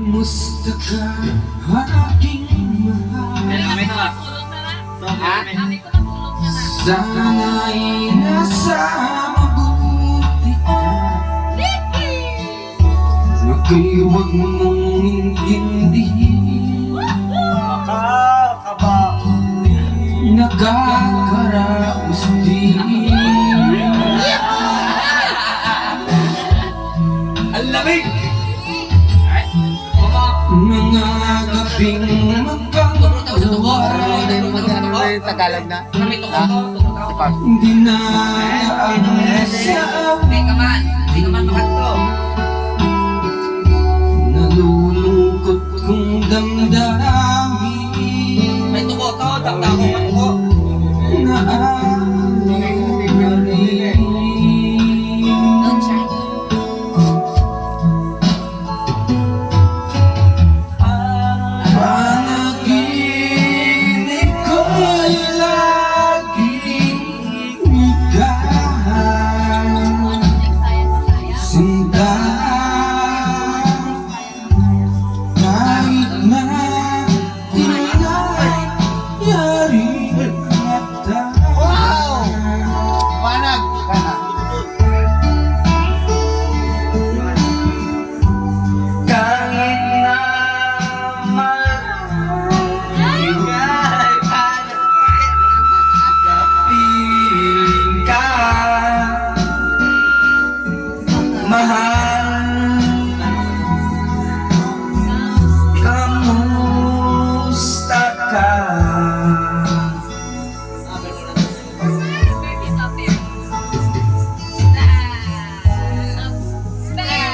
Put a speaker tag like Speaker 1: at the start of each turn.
Speaker 1: Kumusta ka, aking mahal? Sana'y nasa mabuti ka. Kaya huwag mong intindihin, nakakaraos din.
Speaker 2: Ang lamig!
Speaker 1: Mga gabing magkawala,
Speaker 3: Tagalog na.
Speaker 1: hindi na ang
Speaker 2: Hindi ka man